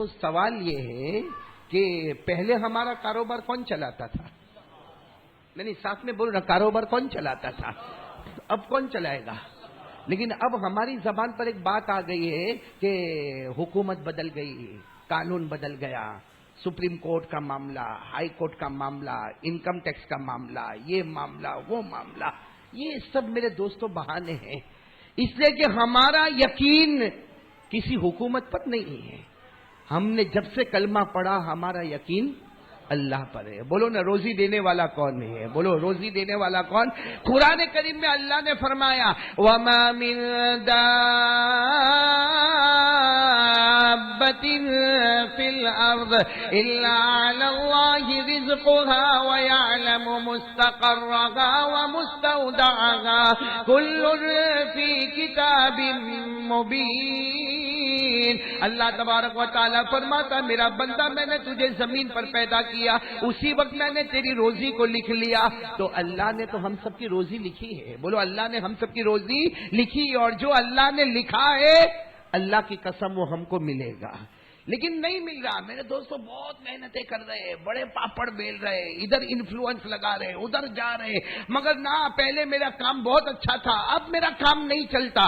تو سوال یہ ہے کہ پہلے ہمارا کاروبار کون چلاتا تھا؟ نہیں ساتھ میں بول رہا، کاروبار کون چلاتا تھا؟ اب کون چلائے گا؟ لیکن اب ہماری زبان پر ایک بات آ گئی ہے کہ حکومت بدل گئی، قانون بدل گیا، سپریم کورٹ کا معاملہ، ہائی کورٹ کا معاملہ، انکم ٹیکس کا معاملہ، یہ معاملہ وہ معاملہ، یہ سب میرے دوستوں بہانے ہیں، اس لیے کہ ہمارا یقین کسی حکومت پر نہیں ہے۔ ہم نے جب سے کلمہ پڑھا ہمارا یقین اللہ پر ہے۔ بولو نا، روزی دینے والا کون ہے؟ بولو، روزی دینے والا کون؟ قرآن کریم میں اللہ نے فرمایا وَمَا مِن دَابَّةٍ فِي الْأَرْضِ إِلَّا عَلَى اللَّهِ رِزْقُهَا وَيَعْلَمُ مُسْتَقَرَّهَا وَمُسْتَوْدَعَهَا كُلٌّ فِي كِتَابٍ مُبِينٍ۔ اللہ تبارک و تعالیٰ فرماتا میرا بندہ، میں نے تجھے زمین پر پیدا کیا، اسی وقت میں نے تیری روزی کو لکھ لیا۔ تو اللہ نے تو ہم سب کی روزی لکھی ہے۔ بولو، اللہ نے ہم سب کی روزی لکھی، اور جو اللہ نے لکھا ہے اللہ کی قسم وہ ہم کو ملے گا، لیکن نہیں مل رہا۔ میرے دوستوں بہت محنتیں کر رہے ہیں، بڑے پاپڑ بیل رہے، ادھر انفلوئنس لگا رہے، ادھر جا رہے، مگر نہ، پہلے میرا کام بہت اچھا تھا، اب میرا کام نہیں چلتا۔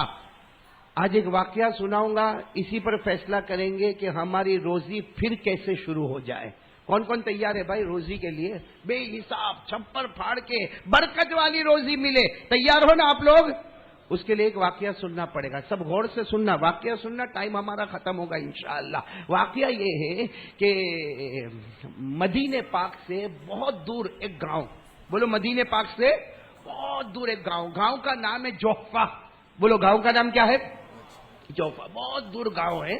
آج ایک واقعہ سناؤں گا، اسی پر فیصلہ کریں گے کہ ہماری روزی پھر کیسے شروع ہو جائے۔ کون کون تیار ہے بھائی روزی کے لیے؟ بے حساب چھپر پھاڑ کے برکت والی روزی ملے، تیار ہو نا آپ لوگ؟ اس کے لیے ایک واقعہ سننا پڑے گا، سب غور سے سننا، واقعہ سننا، ٹائم ہمارا ختم ہوگا انشاءاللہ۔ واقعہ یہ ہے کہ مدینے پاک سے بہت دور ایک گاؤں، بولو مدینے پاک سے بہت دور ایک گاؤں کا نام ہے جوفہ۔ بولو گاؤں کا نام کیا ہے؟ جوفہ، بہت دور گاؤں ہے۔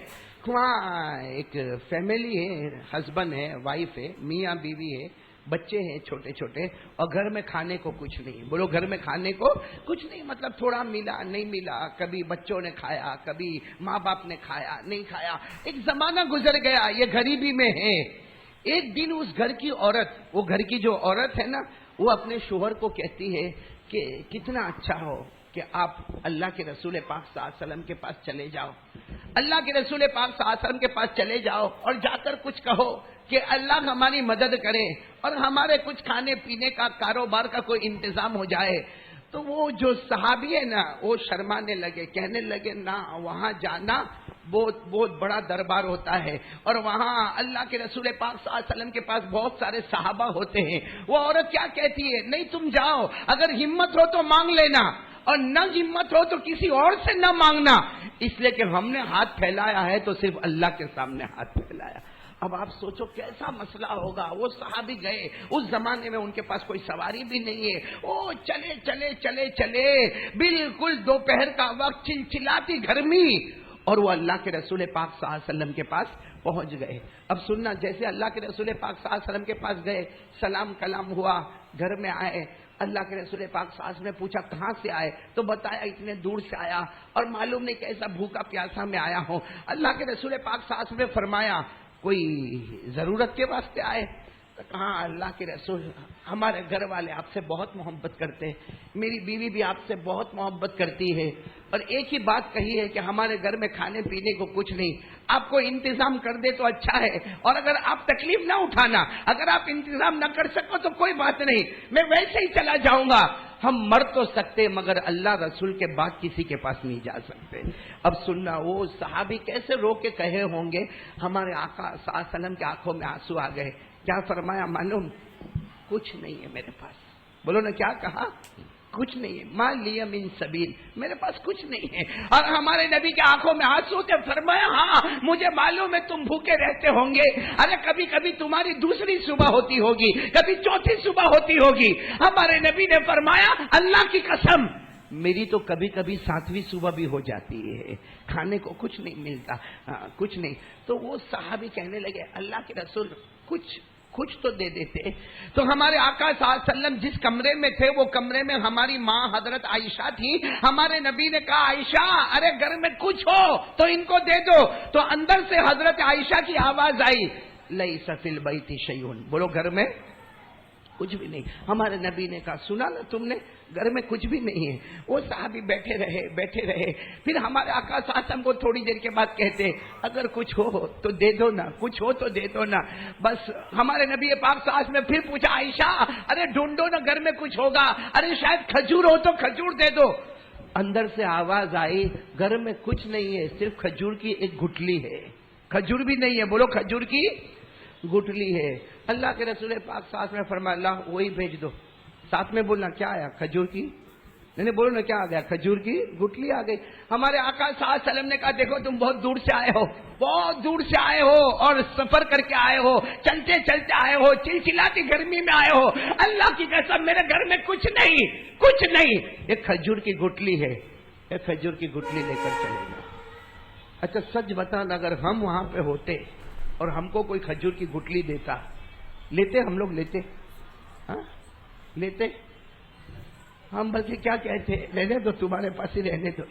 وہاں ایک فیملی ہے، ہسبینڈ ہے، وائف ہے، میاں بیوی ہے، بچے ہیں چھوٹے چھوٹے، اور گھر میں کھانے کو کچھ نہیں۔ بولو گھر میں کھانے کو کچھ نہیں، مطلب تھوڑا ملا نہیں ملا، کبھی بچوں نے کھایا، کبھی ماں باپ نے کھایا نہیں کھایا، ایک زمانہ گزر گیا، یہ غریبی میں ہے۔ ایک دن اس گھر کی عورت، وہ گھر کی جو عورت ہے نا، وہ اپنے شوہر کو کہتی ہے کہ کتنا اچھا ہو کہ آپ اللہ کے رسول پاک صلی اللہ علیہ وسلم کے پاس چلے جاؤ، اللہ کے رسول پاک صلی اللہ علیہ وسلم کے پاس چلے جاؤ، اور جا کر کچھ کہو کہ اللہ ہماری مدد کرے اور ہمارے کچھ کھانے پینے کا کاروبار کا کوئی انتظام ہو جائے۔ تو وہ جو صحابی ہے نا، وہ شرمانے لگے، کہنے لگے نہ، وہاں جانا بہت بڑا دربار ہوتا ہے، اور وہاں اللہ کے رسول پاک صلی اللہ علیہ وسلم کے پاس بہت سارے صحابہ ہوتے ہیں۔ وہ عورت کیا کہتی ہے؟ نہیں تم جاؤ، اگر ہمت ہو تو مانگ لینا، اور نہ ہمت ہو تو کسی اور سے نہ مانگنا، اس لیے کہ ہم نے ہاتھ پھیلایا ہے تو صرف اللہ کے سامنے ہاتھ پھیلایا۔ اب آپ سوچو کیسا مسئلہ ہوگا۔ وہ صحابی گئے، اس زمانے میں ان کے پاس کوئی سواری بھی نہیں ہے، وہ چلے چلے چلے چلے، بالکل دوپہر کا وقت، چلچلاتی گرمی، اور وہ اللہ کے رسول پاک صلی اللہ علیہ وسلم کے پاس پہنچ گئے۔ اب سننا، جیسے اللہ کے رسول پاک صلی اللہ علیہ وسلم کے پاس گئے، سلام کلام ہوا، گھر میں آئے، اللہ کے رسول پاک صلی اللہ علیہ وسلم نے پوچھا کہاں سے آئے؟ تو بتایا اتنے دور سے آیا، اور معلوم نہیں کیسا بھوکا پیاسا میں آیا ہوں۔ اللہ کے رسول پاک صلی اللہ علیہ وسلم نے فرمایا کوئی ضرورت کے واسطے آئے؟ تو کہا اللہ کے رسول، ہمارے گھر والے آپ سے بہت محبت کرتے ہیں، میری بیوی بھی آپ سے بہت محبت کرتی ہے، اور ایک ہی بات کہی ہے کہ ہمارے گھر میں کھانے پینے کو کچھ نہیں، آپ کو انتظام کر دے تو اچھا ہے، اور اگر آپ تکلیف نہ اٹھانا، اگر آپ انتظام نہ کر سکو تو کوئی بات نہیں، میں ویسے ہی چلا جاؤں گا۔ ہم مر تو سکتے مگر اللہ رسول کے بعد کسی کے پاس نہیں جا سکتے۔ اب سننا، وہ صحابی کیسے رو کے کہے ہوں گے، ہمارے آقا صلی اللہ علیہ وسلم کے آنکھوں میں آنسو آ گئے۔ کیا فرمایا معلوم؟ کچھ نہیں ہے میرے پاس۔ بولو نا، کیا کہا؟ کچھ نہیں ہے، ما لی من سبیل، میرے پاس کچھ نہیں ہے۔ اور ہمارے نبی کے آنکھوں میں آنسو تھے، فرمایا ہاں مجھے معلوم ہے تم بھوکے رہتے ہوں گے، ارے کبھی کبھی تمہاری دوسری صبح ہوتی ہوگی، کبھی چوتھی صبح ہوتی ہوگی۔ ہمارے نبی نے فرمایا اللہ کی قسم میری تو کبھی کبھی 7ویں صبح بھی ہو جاتی ہے، کھانے کو کچھ نہیں ملتا، کچھ نہیں۔ تو وہ صحابی کہنے لگے اللہ کے رسول کچھ تو دے دیتے۔ تو ہمارے آقا صلی اللہ علیہ وسلم جس کمرے میں تھے، وہ کمرے میں ہماری ماں حضرت عائشہ تھی۔ ہمارے نبی نے کہا عائشہ ارے گھر میں کچھ ہو تو ان کو دے دو۔ تو اندر سے حضرت عائشہ کی آواز آئی لیس فی البیت شیء، بولو گھر میں کچھ بھی نہیں. ہمارے نبی نے کہا سنا نا تم نے, گھر میں کچھ بھی نہیں ہے. وہ صحابی بیٹھے رہے. پھر ہمارے آقا صلی اللہ علیہ وسلم کو تھوڑی دیر کے بعد کہتے اگر کچھ ہو تو دے دو نا, کچھ ہو تو دے دو نا. بس ہمارے نبی پاک صلی اللہ علیہ وسلم نے پھر پوچھا عائشہ ارے ڈھونڈو نا گھر میں کچھ ہوگا, ارے شاید کھجور ہو تو کھجور دے دو. اندر سے آواز آئی گھر میں کچھ نہیں ہے, صرف کھجور کی ایک گٹلی ہے. کھجور بھی نہیں ہے, بولو کھجور کی گٹلی ہے. اللہ کے رسول پاک صلی اللہ علیہ وسلم نے فرمایا اللہ وہی بھیج دو. ساتھ میں بولنا کیا آیا, کھجور کی, نہیں بولو نا کیا آ گیا, کھجور کی گٹلی آ گئی. ہمارے آقا صلی اللہ علیہ وسلم نے کہا دیکھو تم بہت دور سے آئے ہو اور سفر کر کے آئے ہو, چلتے چلتے آئے ہو, چلچلاتی گرمی میں آئے ہو. اللہ کی قسم میرے گھر میں کچھ نہیں, ایک کھجور کی گٹلی ہے, ایک کھجور کی گٹلی لے کر چلے گا. اچھا سچ بتانا اگر ہم وہاں پہ ہوتے اور ہم کو کوئی کھجور کی گٹلی دیتا, لیتے ہم لوگ لیتے ہم بلکہ کیا کہتے رہنے دو تمہارے پاس ہی رہنے دو,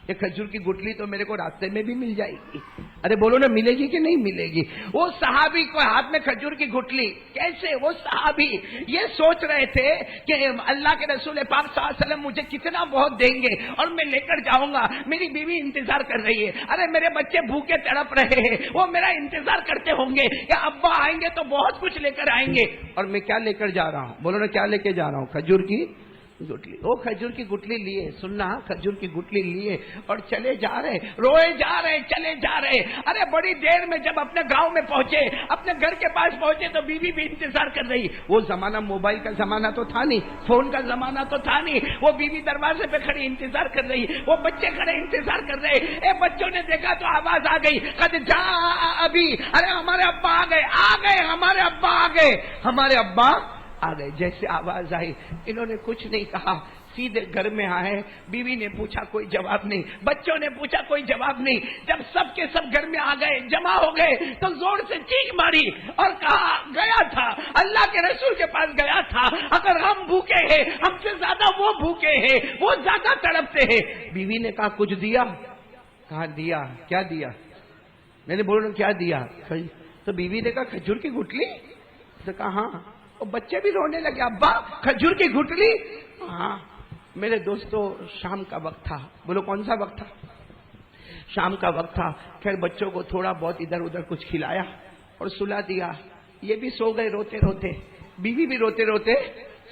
یہ کھجور کی گٹلی تو میرے کو راستے میں بھی مل جائے گی. ارے بولو نا ملے گی کہ نہیں ملے گی. وہ صحابی کو ہاتھ میں کھجور کی گٹلی, کیسے وہ صحابی یہ سوچ رہے تھے کہ اللہ کے رسول پاک صلی اللہ علیہ وسلم مجھے کتنا بہت دیں گے اور میں لے کر جاؤں گا, میری بیوی انتظار کر رہی ہے, ارے میرے بچے بھوکے تڑپ رہے ہیں, وہ میرا انتظار کرتے ہوں گے کہ ابا آئیں گے تو بہت کچھ لے کر آئیں گے, اور میں کیا لے کر جا رہا ہوں, بولو نا کیا لے کے جا رہا ہوں, کھجور کی گٹلی. وہ کھجور کی گٹلی لیے, سننا کھجور کی گٹلی لیے اور چلے جا رہے, روئے جا رہے, چلے جا رہے. ارے بڑی دیر میں جب اپنے گاؤں میں پہنچے, اپنے گھر کے پاس پہنچے تو بیوی بھی انتظار کر رہی. وہ زمانہ موبائل کا زمانہ تو تھا نہیں, فون کا زمانہ تو تھا نہیں. وہ بیوی دروازے پہ کھڑی انتظار کر رہی, وہ بچے کھڑے انتظار کر رہے. بچوں نے دیکھا تو آواز آ گئی قد جاء ابھی, ارے ہمارے ابا آ گئے, ہمارے ابا آ گئے. جیسے آواز آئی انہوں نے کچھ نہیں کہا, سیدھے گھر میں آئے. بیوی نے پوچھا کوئی جواب نہیں, بچوں نے پوچھا کوئی جواب نہیں. جب سب کے سب گھر میں آ گئے, جمع ہو گئے تو زور سے چیخ ماری اور کہا گیا تھا اللہ کے رسول کے پاس گیا تھا, اگر ہم بھوکے ہیں ہم سے زیادہ وہ بھوکے ہیں, وہ زیادہ تڑپتے ہیں. بیوی نے کہا کچھ دیا, کہا دیا. کیا دیا, میں نے بولا کیا دیا, تو بیوی نے کہا کھجور کی گٹلی. تو کہا ہاں. اور بچے بھی رونے لگے, ابا کھجور کی گٹلی. ہاں میرے دوستو شام کا وقت تھا, بولو کون سا وقت تھا, شام کا وقت تھا. خیر بچوں کو تھوڑا بہت ادھر ادھر کچھ کھلایا اور سلا دیا. یہ بھی سو گئے روتے روتے, بیوی بھی روتے روتے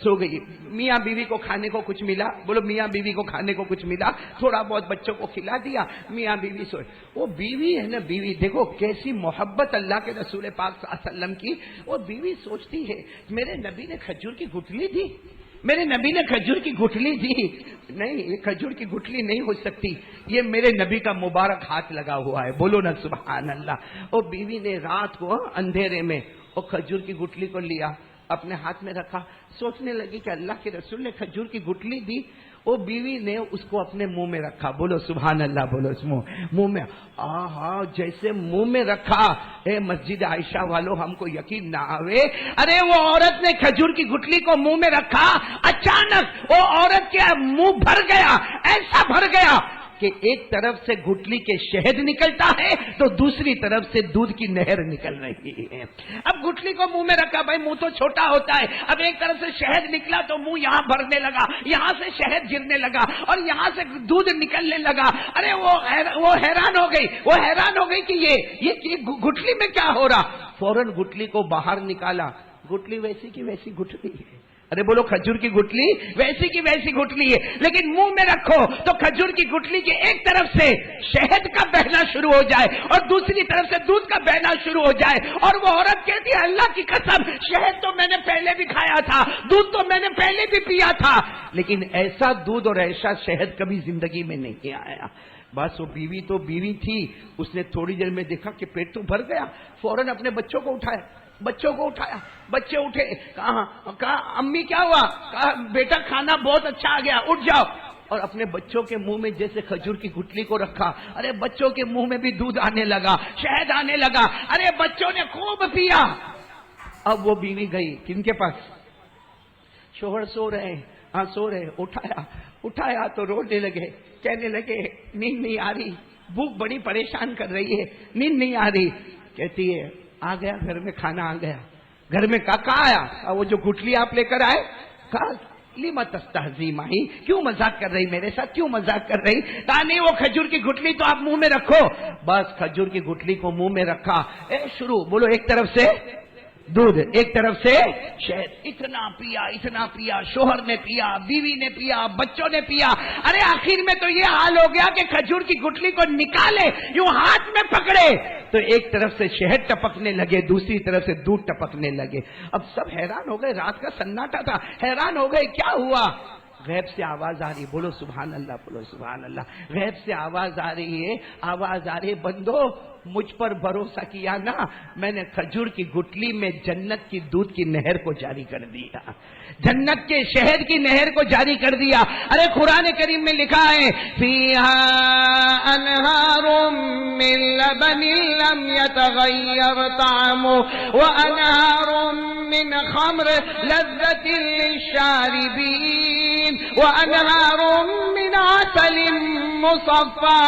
سو گئی. میاں بیوی کو کھانے کو کچھ ملا, بولو میاں بیوی کو کھانے کو کچھ ملا, تھوڑا بہت بچوں کو کھلا دیا, میاں بیوی سوئے. وہ بیوی ہے نا, بیوی دیکھو کیسی محبت اللہ کے رسول پاک صلی اللہ علیہ وسلم کی. وہ بیوی سوچتی ہے میرے نبی نے کھجور کی گٹلی دی, میرے نبی نے کھجور کی گٹلی دی. نہیں, یہ کھجور کی گٹلی نہیں ہو سکتی, یہ میرے نبی کا مبارک ہاتھ لگا ہوا ہے, بولو نا سبحان اللہ. اور بیوی نے رات کو اندھیرے میں وہ کھجور کی گٹلی کو لیا, اپنے ہاتھ میں رکھا, سوچنے لگی کہ اللہ کے رسول نے کھجور کی گٹلی دی. وہ بیوی نے اس کو اپنے منہ میں رکھا, بولو سبحان اللہ, بولو اس منہ میں. جیسے منہ میں رکھا, اے مسجد عائشہ والو ہم کو یقین نہ آوے, ارے وہ عورت نے کھجور کی گٹلی کو منہ میں رکھا, اچانک وہ عورت کے منہ بھر گیا, ایسا بھر گیا کہ ایک طرف سے گٹلی کے شہد نکلتا ہے تو دوسری طرف سے دودھ کی نہر نکل رہی ہے. اب گٹلی کو منہ میں رکھا, بھائی منہ تو چھوٹا ہوتا ہے, اب ایک طرف سے شہد نکلا تو منہ یہاں بھرنے لگا, یہاں سے شہد گرنے لگا اور یہاں سے دودھ نکلنے لگا. ارے وہ حیران ہو گئی کہ یہ گٹلی میں کیا ہو رہا. فوراً گٹلی کو باہر نکالا, گٹلی ویسی کی ویسی گٹلی ہے. ارے بولو کھجور کی گٹلی ویسی کی ویسی گٹلی ہے, لیکن منہ میں رکھو تو کھجور کی گٹلی کے ایک طرف سے شہد کا بہنا شروع ہو جائے اور دوسری طرف سے دودھ کا بہنا شروع ہو جائے. اور وہ عورت کہتی ہے اللہ کی قسم شہد تو میں نے پہلے بھی کھایا تھا, دودھ تو میں نے پہلے بھی پیا تھا, لیکن ایسا دودھ اور ایسا شہد کبھی زندگی میں نہیں آیا. بس وہ بیوی تو بیوی تھی, اس نے تھوڑی دیر میں دیکھا کہ پیٹ تو بھر گیا, فوراً اپنے بچوں کو اٹھایا, بچے اٹھے, کہا امی کیا ہوا, کہا بیٹا کھانا بہت اچھا آ گیا, اٹھ جاؤ. اور اپنے بچوں کے منہ میں جیسے کھجور کی گٹلی کو رکھا, ارے بچوں کے منہ میں بھی دودھ آنے لگا, شہد آنے لگا, ارے بچوں نے خوب پیا. اب وہ بیوی گئی کن کے پاس, شوہر سو رہے, اٹھایا تو رونے لگے, کہنے لگے نیند نہیں آ رہی, بھوک بڑی پریشان کر رہی ہے, نیند نہیں آ رہی. کہتی ہے آ گیا گھر میں کھانا آ گیا, گھر میں کہاں آیا وہ جو گٹھلی آپ لے کر آئے؟ کہا لما تستہزی ماہی، کیوں مذاق کر رہی میرے ساتھ، کیوں مذاق کر رہی؟ کہا نہیں وہ کھجور کی گٹھلی تو آپ منہ میں رکھو. بس کھجور کی گٹھلی کو منہ میں رکھا، شروع بولو ایک طرف سے دودھ ایک طرف سے شہد، اتنا پیا، شوہر نے پیا، بیوی نے پیا، بچوں نے پیا. ارے آخر میں تو یہ حال ہو گیا کہ کھجور کی گٹھلی کو نکالے یوں ہاتھ میں پکڑے تو ایک طرف سے شہد ٹپکنے لگے، دوسری طرف سے دودھ ٹپکنے لگے. اب سب حیران ہو گئے، رات کا سناٹا تھا، حیران ہو گئے کیا ہوا. غیب سے آواز آ رہی، بولو سبحان اللہ، بولو سبحان اللہ. غیب سے آواز آ رہی ہے بندو مجھ پر بھروسہ کیا نا، میں نے کھجور کی گٹھلی میں جنت کی دودھ کی نہر کو جاری کر دیا، جنت کے شہد کی نہر کو جاری کر دیا. ارے قرآن کریم میں لکھا ہے فیہا انہار من لبن لم یتغیر طعمه وانہار من خمر لذت للشاربین وانہار من عسل مصفى.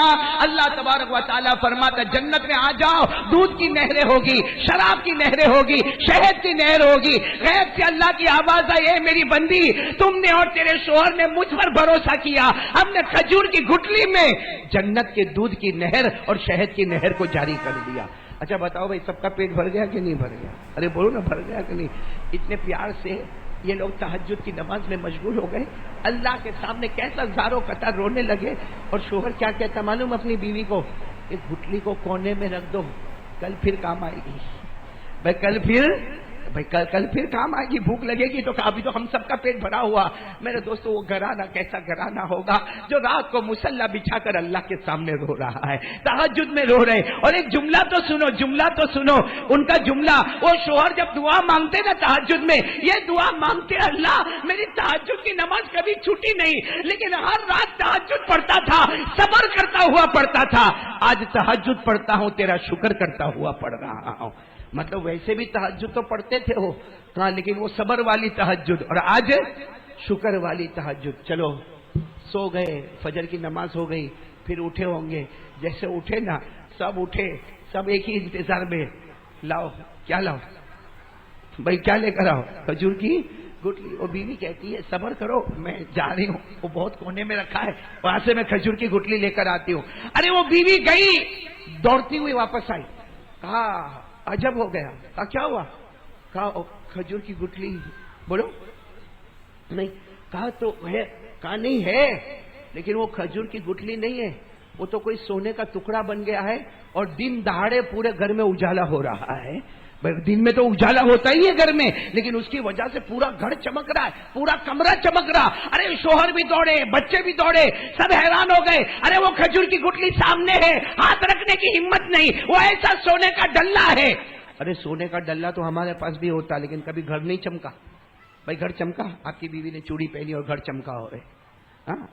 اللہ تبارک و تعالیٰ فرماتا جنت میں آ جاؤ، دودھ کی نہریں ہوگی، شراب کی نہریں ہوگی، شہد کی نہر ہوگی. غیب سے اللہ کی آواز آئی ہے میری بندی، تم نے اور تیرے شوہر نے مجھ پر بھروسہ کیا، ہم نے کھجور کی گٹھلی میں جنت کے دودھ کی نہر اور شہد کی نہر کو جاری کر دیا. اچھا بتاؤ بھائی سب کا پیٹ بھر گیا کہ نہیں بھر گیا؟ ارے بولو نا بھر گیا کہ نہیں؟ اتنے پیار سے یہ لوگ تہجد کی نماز میں مشغول ہو گئے، اللہ کے سامنے کیسا زاروں قطار رونے لگے. اور شوہر کیا کہتا معلوم اپنی بیوی کو، اس گٹھلی کو کونے میں رکھ دو، کل پھر کام آئے گی. بھائی کل پھر کام آئے گی، بھوک لگے گی تو ابھی تو ہم سب کا پیٹ بھرا ہوا. میرے دوستو وہ گھرانہ کیسا گھرانہ ہوگا جو رات کو مصلی بچھا کر اللہ کے سامنے رو رہا ہے، تہجد میں رو رہے. اور ایک جملہ تو سنو ان کا جملہ. وہ شوہر جب دعا مانگتے نا تہجد میں، یہ دعا مانگتے اللہ میری تہجد کی نماز کبھی چھوٹی نہیں، لیکن ہر رات تہجد پڑھتا تھا، صبر کرتا ہوا پڑھتا تھا. آج تہجد پڑھتا ہوں تیرا شکر کرتا ہوا پڑھ رہا ہوں. مطلب ویسے بھی تہجد تو پڑھتے تھے وہ ہاں، لیکن وہ صبر والی تہجد اور آج شکر والی تہجد. چلو سو گئے، فجر کی نماز ہو گئی، پھر اٹھے ہوں گے. جیسے اٹھے نا سب اٹھے، سب ایک ہی انتظار میں، لاؤ کیا لاؤ بھائی، کیا لے کر آؤ؟ کھجور کی گٹھلی. وہ بیوی کہتی ہے صبر کرو میں جا رہی ہوں، وہ بہت کونے میں رکھا ہے، وہاں سے میں کھجور کی گٹھلی لے کر آتی ہوں. ارے وہ بیوی گئی، دوڑتی ہوئی واپس آئی. کہا عجب ہو گیا. کہا کیا ہوا؟ کہا کھجور کی گٹھلی. بولو نہیں. کہا تو ہے. کہا نہیں ہے، لیکن وہ کھجور کی گٹھلی نہیں ہے، وہ تو کوئی سونے کا ٹکڑا بن گیا ہے اور دن دہاڑے پورے گھر میں اجالا ہو رہا ہے. دن میں تو اجالا ہوتا ہی ہے گھر میں، لیکن اس کی وجہ سے پورا گھر چمک رہا ہے، پورا کمرہ چمک رہا. ارے شوہر بھی دوڑے، بچے بھی دوڑے، سب حیران ہو گئے. ارے وہ کھجور کی گٹھلی سامنے ہے، ہاتھ رکھنے کی ہمت نہیں، وہ ایسا سونے کا ڈلہ ہے. ارے سونے کا ڈلہ تو ہمارے پاس بھی ہوتا، لیکن کبھی گھر نہیں چمکا. بھائی گھر چمکا؟ آپ کی بیوی نے چوڑی پہنی اور گھر چمکا ہو رہے.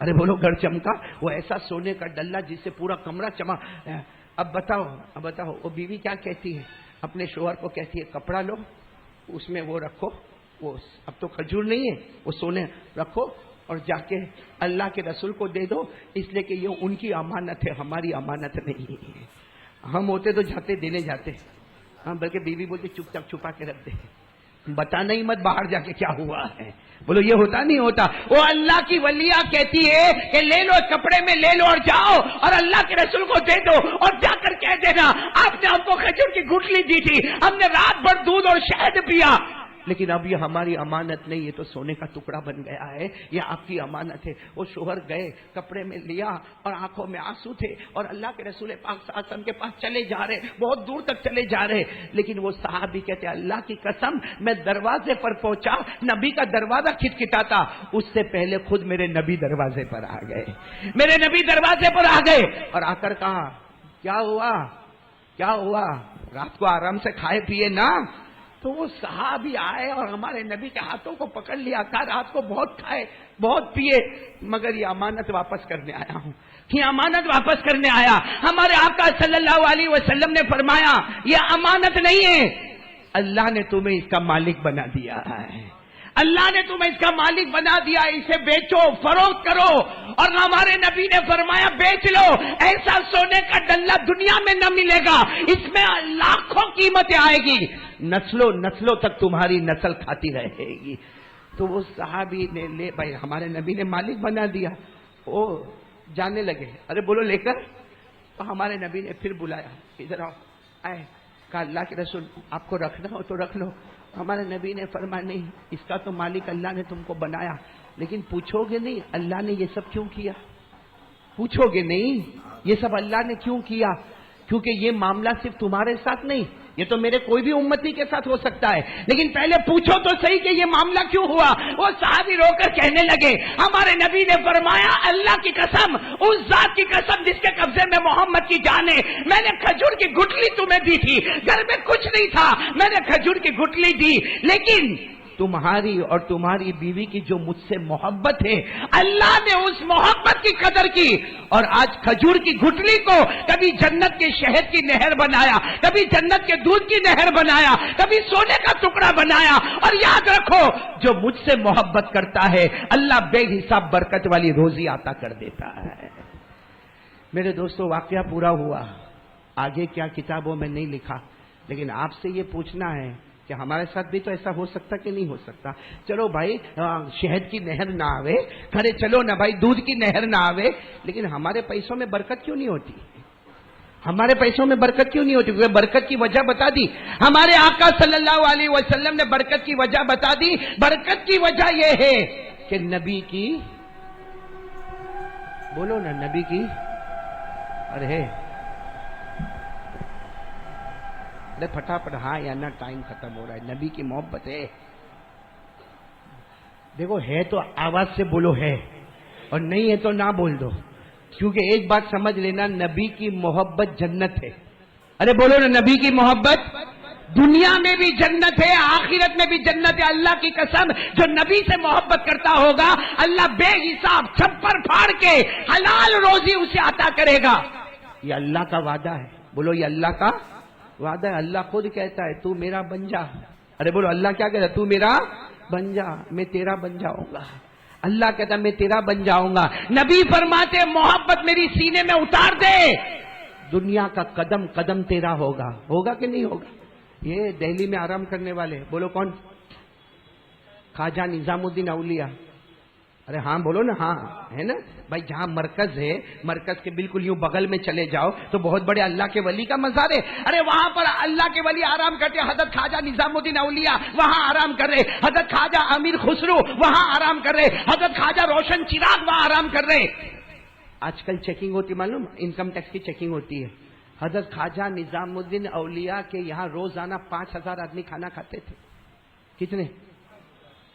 ارے بولو گھر چمکا. وہ ایسا سونے کا ڈلہ جس سے پورا کمرہ چمک. اب بتاؤ وہ بیوی کیا کہتی ہے؟ اپنے شوہر کو کہتی ہے کپڑا لو، اس میں وہ رکھو، وہ اب تو کھجور نہیں ہے، وہ سونے رکھو اور جا کے اللہ کے رسول کو دے دو، اس لیے کہ یہ ان کی امانت ہے، ہماری امانت نہیں ہے. ہم ہوتے تو جاتے دینے جاتے، ہاں بلکہ بیوی بولتی چپ چاپ چھپا کے رکھ دے، بتانا ہی مت باہر جا کے کیا ہوا ہے. بولو یہ ہوتا نہیں ہوتا. وہ اللہ کی ولیہ کہتی ہے کہ لے لو کپڑے میں لے لو اور جاؤ اور اللہ کے رسول کو دے دو اور جا کر کہہ دینا آپ نے ہم کو کھجور کی گٹھلی دی تھی، ہم نے رات بھر دودھ اور شہد پیا، لیکن اب یہ ہماری امانت نہیں، یہ تو سونے کا ٹکڑا بن گیا ہے، یہ آپ کی امانت ہے. وہ شوہر گئے، کپڑے میں لیا اور آنکھوں میں آنسو تھے اور اللہ کے رسول پاک صلی اللہ علیہ وسلم کے پاس چلے جا رہے، بہت دور تک چلے جا رہے. لیکن وہ صحابی کہتے اللہ کی قسم میں دروازے پر پہنچا، نبی کا دروازہ کھٹکھٹاتا، اس سے پہلے خود میرے نبی دروازے پر آ گئے، میرے نبی دروازے پر آ گئے اور آ کر کہا کیا ہوا رات کو آرام سے کھائے پیے نا؟ تو وہ صحابی آئے اور ہمارے نبی کے ہاتھوں کو پکڑ لیا، کہا رات کو بہت کھائے بہت پیے، مگر یہ امانت واپس کرنے آیا ہوں، یہ امانت واپس کرنے آیا. ہمارے آقا صلی اللہ علیہ وسلم نے فرمایا یہ امانت نہیں ہے، اللہ نے تمہیں اس کا مالک بنا دیا ہے، اللہ نے تمہیں اس کا مالک بنا دیا، اسے بیچو فروخت کرو. اور ہمارے نبی نے فرمایا بیچ لو، ایسا سونے کا ڈلہ دنیا میں نہ ملے گا، اس میں لاکھوں قیمتیں آئے گی. نسلوں نسلوں تک تمہاری نسل کھاتی رہے گی. تو وہ صحابی نے لے بھائی ہمارے نبی نے مالک بنا دیا. وہ جانے لگے. ارے بولو لے کر. تو ہمارے نبی نے پھر بلایا, ادھر آؤ. آئے, کہا اللہ کے رسول آپ کو رکھنا ہو تو رکھ لو. ہمارے نبی نے فرمایا نہیں, اس کا تو مالک اللہ نے تم کو بنایا, لیکن پوچھو گے نہیں اللہ نے یہ سب کیوں کیا؟ پوچھو گے نہیں یہ سب اللہ نے کیوں کیا؟ کیونکہ یہ معاملہ صرف تمہارے ساتھ نہیں, یہ تو میرے کوئی بھی امتی کے ساتھ ہو سکتا ہے, لیکن پہلے پوچھو تو صحیح کہ یہ معاملہ کیوں ہوا. وہ صحابی رو کر کہنے لگے ہمارے نبی نے فرمایا اللہ کی قسم, اس ذات کی قسم جس کے قبضے میں محمد کی جان ہے, میں نے کھجور کی گٹلی تمہیں دی تھی, گھر میں کچھ نہیں تھا, میں نے کھجور کی گٹلی دی, لیکن تمہاری اور تمہاری بیوی کی جو مجھ سے محبت ہے اللہ نے اس محبت کی قدر کی, اور آج کھجور کی گٹلی کو کبھی جنت کے شہد کی نہر بنایا, کبھی جنت کے دودھ کی نہر بنایا, کبھی سونے کا ٹکڑا بنایا. اور یاد رکھو جو مجھ سے محبت کرتا ہے اللہ بے حساب برکت والی روزی عطا کر دیتا ہے. میرے دوستو واقعہ پورا ہوا, آگے کیا کتابوں میں نہیں لکھا, لیکن آپ سے یہ پوچھنا ہے کہ ہمارے ساتھ بھی تو ایسا ہو سکتا کہ نہیں ہو سکتا. چلو بھائی شہد کی نہر نہ آوے, کھڑے چلو نہ بھائی دودھ کی نہر نہ آوے, لیکن ہمارے پیسوں میں برکت کیوں نہیں ہوتی؟ ہمارے پیسوں میں برکت کیوں نہیں ہوتی؟ کیونکہ برکت کی وجہ بتا دی ہمارے آقا صلی اللہ علیہ وسلم نے, برکت کی وجہ بتا دی. برکت کی وجہ یہ ہے کہ نبی کی, بولو نا نبی کی, ارے پھٹافٹ ہاں یا نہ, ٹائم ختم ہو رہا ہے. نبی کی محبت ہے, دیکھو ہے تو آواز سے بولو ہے, اور نہیں ہے تو نہ بول دو, کیونکہ ایک بات سمجھ لینا نبی کی محبت جنت ہے. ارے بولو نا نبی کی محبت دنیا میں بھی جنت ہے, آخرت میں بھی جنت ہے. اللہ کی قسم جو نبی سے محبت کرتا ہوگا اللہ بے حساب چھپر پھاڑ کے حلال روزی اسے عطا کرے گا. یہ اللہ کا وعدہ ہے. بولو یہ اللہ کا وعدہ ہے. اللہ خود کہتا ہے تو میرا بن جا. ارے بولو اللہ کیا کہتا ہے؟ تو میرا بن جا, میں تیرا بن جاؤں گا. اللہ کہتا ہے میں تیرا بن جاؤں گا. نبی فرماتے محبت میری سینے میں اتار دے, دنیا کا قدم قدم تیرا ہوگا. ہوگا کہ نہیں ہوگا؟ یہ دہلی میں آرام کرنے والے, بولو کون؟ خواجہ نظام الدین اولیاء. ارے ہاں بولو نا, ہاں ہے نا بھائی. جہاں مرکز ہے, مرکز کے بالکل یوں بغل میں چلے جاؤ تو بہت بڑے اللہ کے ولی کا مزار ہے. ارے وہاں پر اللہ کے ولی آرام کرتے, حضرت خواجہ نظام الدین اولیاء وہاں آرام کر رہے, حضرت خواجہ امیر خسرو وہاں آرام کر رہے, حضرت خواجہ روشن چراغ وہاں آرام کر رہے. آج کل چیکنگ ہوتی معلوم, انکم ٹیکس کی چیکنگ ہوتی ہے. حضرت خواجہ نظام الدین اولیاء کے یہاں روزانہ 5,000 آدمی کھانا کھاتے تھے. کتنے؟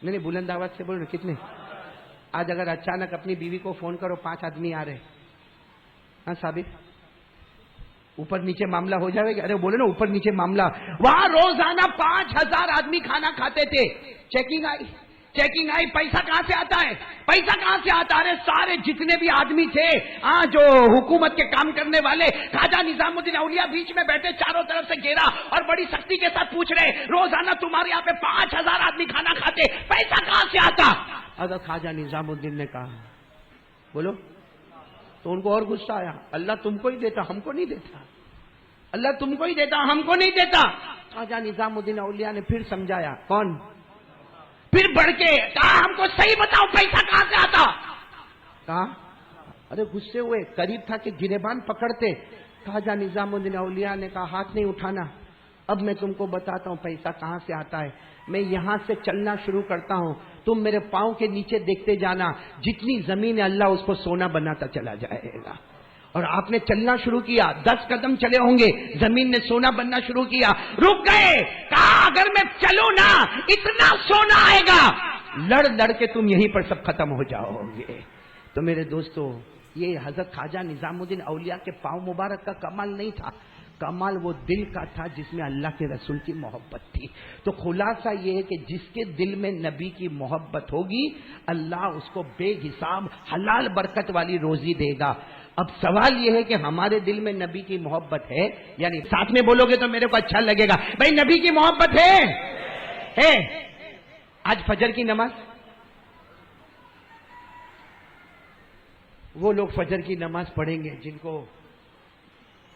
نہیں بلند آواز سے بولو کتنے. آج اگر اچانک اپنی بیوی کو فون کرو 5 آدمی آ رہے, ہاں ثابت اوپر نیچے معاملہ ہو جائے گا. ارے بولے نا اوپر نیچے معاملہ. وہاں روزانہ 5,000 آدمی کھانا کھاتے تھے. چیکنگ آئی, پیسہ کہاں سے آتا ہے؟ پیسہ کہاں سے آتا ہے؟ سارے جتنے بھی آدمی تھے جو حکومت کے کام کرنے والے, خواجہ نظام الدین اولیاء بیچ میں بیٹھے, چاروں طرف سے گھیرا اور بڑی سختی کے ساتھ پوچھ رہے روزانہ تمہارے یہاں پہ 5,000 آدمی کھانا کھاتے, پیسہ کہاں سے آتا؟ حضرت خواجہ نظام الدین نے کہا بولو, تو ان کو اور غصہ آیا, اللہ تم کو ہی دیتا ہم کو نہیں دیتا, اللہ تم کو ہی دیتا ہم کو نہیں دیتا. خواجہ نظام الدین اولیاء نے پھر سمجھایا, کون؟ پھر بڑھ کے کہا ہم کو صحیح بتاؤ پیسہ کہاں سے آتا؟ کہا ارے غصے ہوئے, قریب تھا کہ گریبان پکڑتے. خواجہ نظام الدین اولیاء نے کہا ہاتھ نہیں اٹھانا, اب میں تم کو بتاتا ہوں پیسہ کہاں سے آتا ہے. میں یہاں سے چلنا شروع کرتا ہوں, تم میرے پاؤں کے نیچے دیکھتے جانا, جتنی زمین ہے اللہ اس کو سونا بناتا چلا جائے گا. اور آپ نے چلنا شروع کیا, 10 قدم چلے ہوں گے, زمین نے سونا بننا شروع کیا. رک گئے, کہا اگر میں چلوں نا اتنا سونا آئے گا, لڑ لڑ کے تم یہیں پر سب ختم ہو جاؤ گے. تو میرے دوستو یہ حضرت خواجہ نظام الدین اولیاء کے پاؤں مبارک کا کمال نہیں تھا, کمال وہ دل کا تھا جس میں اللہ کے رسول کی محبت تھی. تو خلاصہ یہ ہے کہ جس کے دل میں نبی کی محبت ہوگی اللہ اس کو بے حساب حلال برکت والی روزی دے گا. اب سوال یہ ہے کہ ہمارے دل میں نبی کی محبت ہے, یعنی ساتھ میں بولو گے تو میرے کو اچھا لگے گا. بھائی نبی کی محبت ہے. آج فجر کی نماز, وہ لوگ فجر کی نماز پڑھیں گے جن کو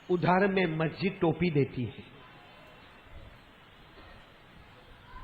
ادھار میں مسجد ٹوپی دیتی ہے,